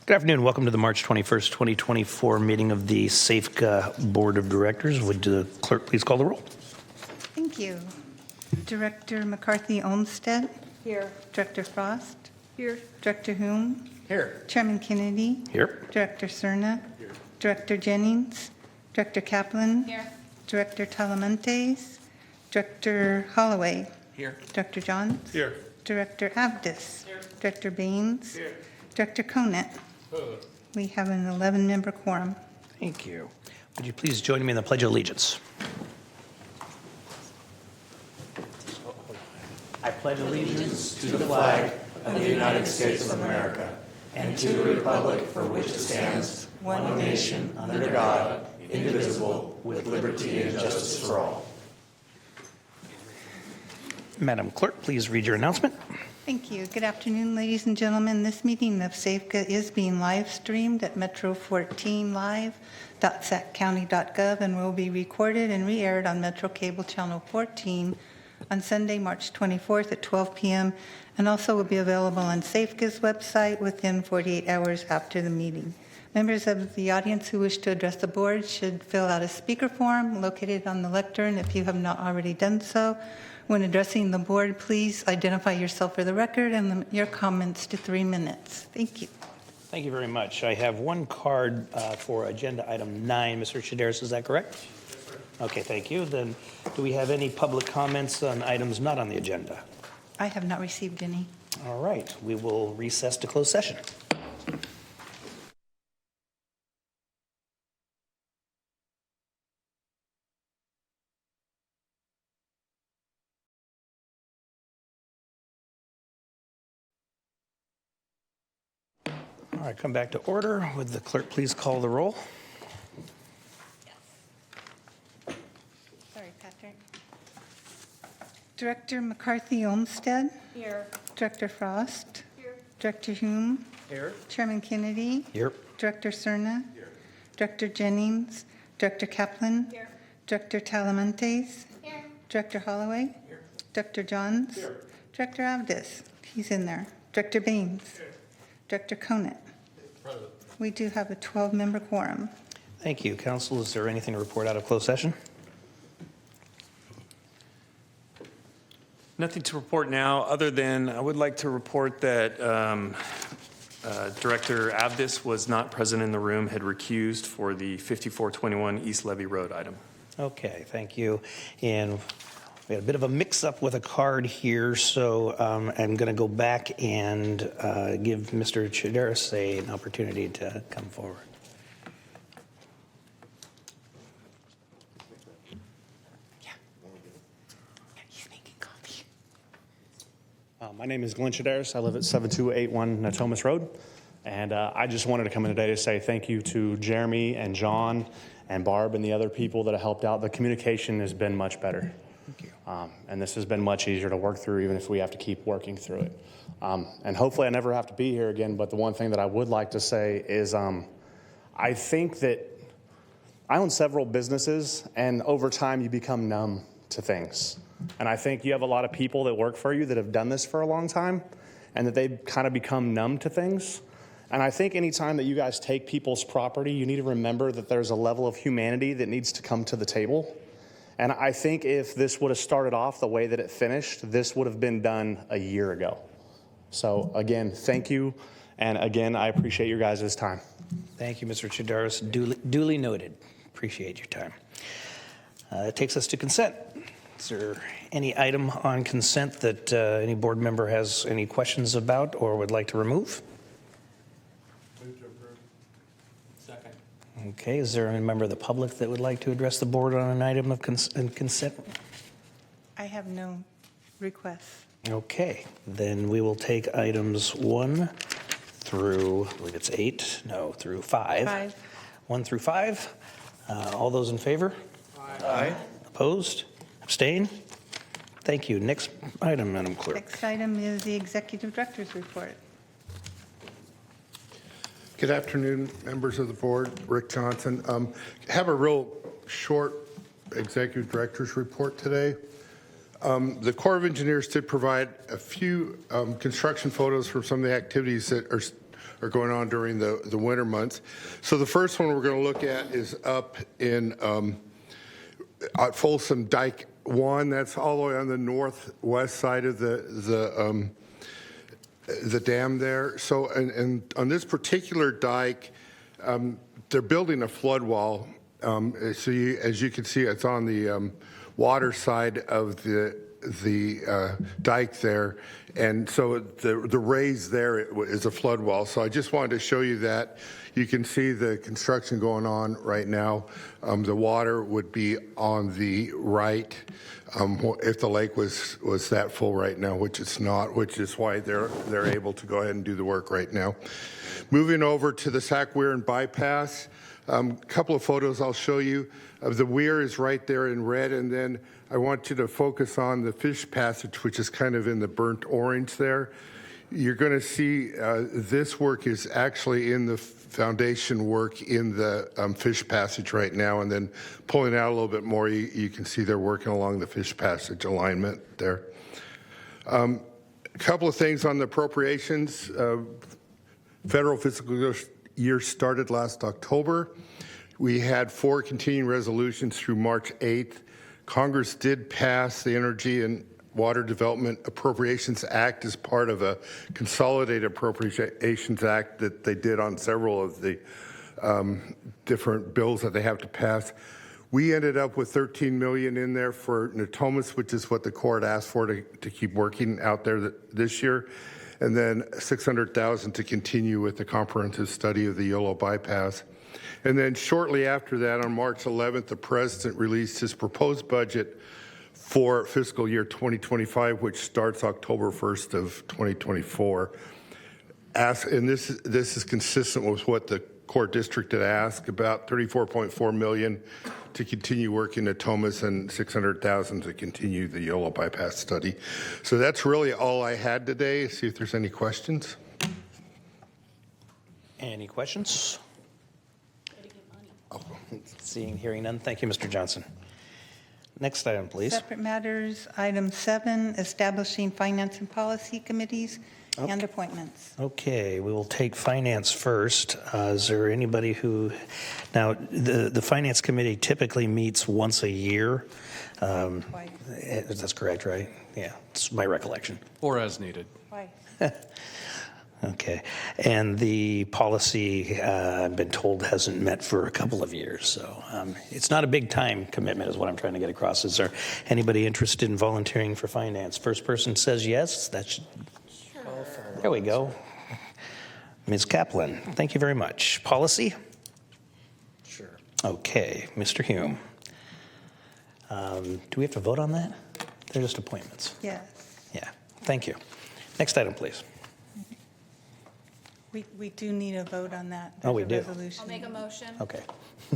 Good afternoon. Welcome to the March 21st, 2024 meeting of the Safca Board of Directors. Would the clerk please call the roll? Thank you. Director McCarthy Olmsted. Here. Director Frost. Here. Director Hume. Here. Chairman Kennedy. Here. Director Cerna. Here. Director Jennings. Director Kaplan. Here. Director Talamantes. Director Holloway. Here. Director Johns. Here. Director Abdus. Here. Director Baines. Here. Director Conant. We have an 11-member quorum. Thank you. Would you please join me in the Pledge of Allegiance? I pledge allegiance to the flag of the United States of America and to the republic for which it stands, one nation, under God, indivisible, with liberty and justice for all. Madam Clerk, please read your announcement. Thank you. Good afternoon, ladies and gentlemen. This meeting of Safca is being live streamed at metro14live.saccounty.gov and will be recorded and re-aired on Metro Cable Channel 14 on Sunday, March 24th at 12 p.m. and also will be available on Safca's website within 48 hours after the meeting. Members of the audience who wish to address the board should fill out a speaker form located on the lectern if you have not already done so. When addressing the board, please identify yourself for the record and limit your comments to 3 minutes. Thank you. Thank you very much. I have one card for agenda item 9. Mr. Shideris, is that correct? Yes, sir. Okay, thank you. Then do we have any public comments on items not on the agenda? I have not received any. All right, we will recess to closed session. All right, come back to order. Would the clerk please call the roll? Sorry, Patrick. Director McCarthy Olmsted. Here. Director Frost. Here. Director Hume. Here. Chairman Kennedy. Here. Director Cerna. Here. Director Jennings. Director Kaplan. Here. Director Talamantes. Here. Director Holloway. Here. Director Johns. Here. Director Abdus. He's in there. Director Baines. Here. Director Conant. Present. We do have a 12-member quorum. Thank you. Council, is there anything to report out of closed session? Nothing to report now, other than I would like to report that Director Abdus was not present in the room, had recused for the 5421 East Levy Road item. Okay, thank you. And we had a bit of a mix-up with a card here, so I'm going to go back and give Mr. Chideris an opportunity to come forward. Yeah. He's making coffee. My name is Glenn Chideris. I live at 7281 Natomas Road. And I just wanted to come in today to say thank you to Jeremy and John and Barb and the other people that have helped out. The communication has been much better. Thank you. And this has been much easier to work through, even if we have to keep working through it. And hopefully I never have to be here again, but the one thing that I would like to say is I think that I own several businesses, and over time you become numb to things. And I think you have a lot of people that work for you that have done this for a long time, and that they've kind of become numb to things. And I think anytime that you guys take people's property, you need to remember that there's a level of humanity that needs to come to the table. And I think if this would have started off the way that it finished, this would have been done a year ago. So again, thank you. And again, I appreciate your guys' time. Thank you, Mr. Chideris. Duly noted. Appreciate your time. It takes us to consent. Is there any item on consent that any board member has any questions about or would like to remove? Move to approve. Second. Okay, is there any member of the public that would like to address the board on an item of consent? I have no requests. Okay, then we will take items 1 through, I believe it's 8, no, through 5. 5. 1 through 5. All those in favor? Aye. Opposed? Abstain? Thank you. Next item, Madam Clerk. Next item is the Executive Director's Report. Good afternoon, members of the board. Rick Johnson. Have a real short Executive Director's Report today. The Corps of Engineers did provide a few construction photos from some of the activities that are going on during the winter months. So the first one we're going to look at is up in at Folsom Dike 1. That's all the way on the northwest side of the dam there. So, and on this particular dike, they're building a flood wall. So as you can see, it's on the water side of the dike there, and so the raise there is a flood wall. So I just wanted to show you that. You can see the construction going on right now. The water would be on the right if the lake was that full right now, which it's not, which is why they're able to go ahead and do the work right now. Moving over to the Sac Weir and bypass, a couple of photos I'll show you. The weir is right there in red, and then I want you to focus on the fish passage, which is kind of in the burnt orange there. You're going to see this work is actually in the foundation work in the fish passage right now, and then pulling out a little bit more, you can see they're working along the fish passage alignment there. A couple of things on the appropriations. Federal fiscal year started last October. We had 4 continuing resolutions through March 8th. Congress did pass the Energy and Water Development Appropriations Act as part of a Consolidated Appropriations Act that they did on several of the different bills that they have to pass. We ended up with $13 million in there for Natomas, which is what the court asked for to keep working out there this year, and then $600,000 to continue with the comprehensive study of the Yolo bypass. And then shortly after that, on March 11th, the president released his proposed budget for fiscal year 2025, which starts October 1st of 2024. And this is consistent with what the court district had asked, about $34.4 million to continue working at Thomas and $600,000 to continue the Yolo bypass study. So that's really all I had today. See if there's any questions. Any questions? Seeing, hearing none. Thank you, Mr. Johnson. Next item, please. Separate matters, item 7, establishing finance and policy committees and appointments. Okay, we will take finance first. Is there anybody who, now the finance committee typically meets once a year. Twice. That's correct, right? Yeah, it's my recollection. Or as needed. Twice. Okay, and the policy, I've been told, hasn't met for a couple of years, so it's not a big time commitment is what I'm trying to get across. Is there anybody interested in volunteering for finance? First person says yes. That's sure. There we go. Ms. Kaplan, thank you very much. Policy? Sure. Okay, Mr. Hume. Do we have to vote on that? They're just appointments. Yes. Yeah, thank you. Next item, please. We do need a vote on that. Oh, we There's do. a resolution. I'll make a motion. Okay.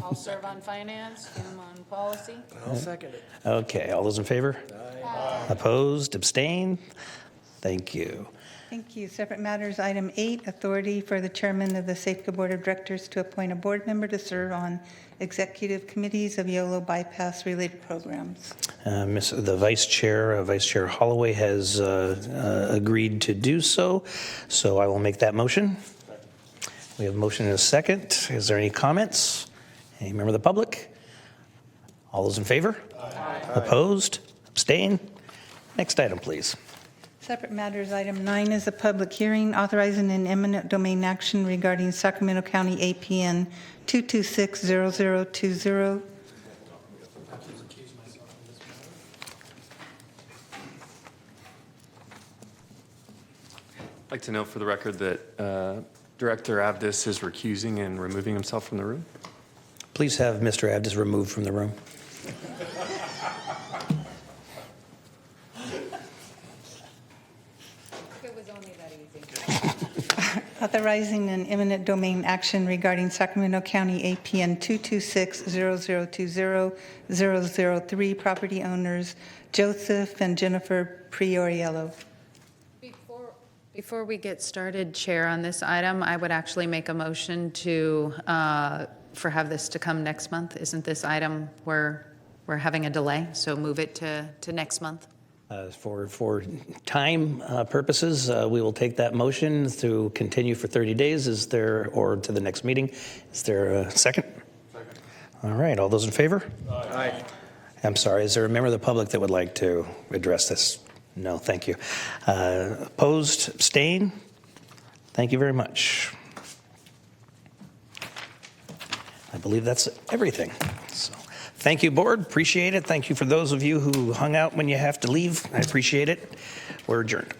I'll serve on finance, Hume on policy. I'll second it. Okay, all those in favor? Aye. Opposed, abstained? Thank you. Thank you. Separate matters, item 8, authority for the chairman of the Safca Board of Directors to appoint a board member to serve on executive committees of YOLO bypass-related programs. The Vice Chair Holloway, has agreed to do so, so I will make that motion. We have a motion and a second. Is there any comments? Any member of the public? All those in favor? Aye. Opposed? Abstain? Next item, please. Separate matters, item 9 is a public hearing authorizing an eminent domain action regarding Sacramento County APN 2260020. I'd like to note for the record that Director Avdis is recusing and removing himself from the room. Please have Mr. Avdis removed from the room. It was only that easy. Authorizing an eminent domain action regarding Sacramento County APN 22600200003 property owners Joseph and Jennifer Prioriello. Before we get started, Chair, on this item, I would actually make a motion to, for have this to come next month. Isn't this item where we're having a delay? So move it to next month. For time purposes, we will take that motion to continue for 30 days. Is there, or to the next meeting? Is there a second? Second. All right, all those in favor? Aye. I'm sorry, is there a member of the public that would like to address this? No, thank you. Opposed, abstain? Thank you very much. I believe that's everything. So, thank you, board. Appreciate it. Thank you for those of you who hung out when you have to leave. I appreciate it. We're adjourned.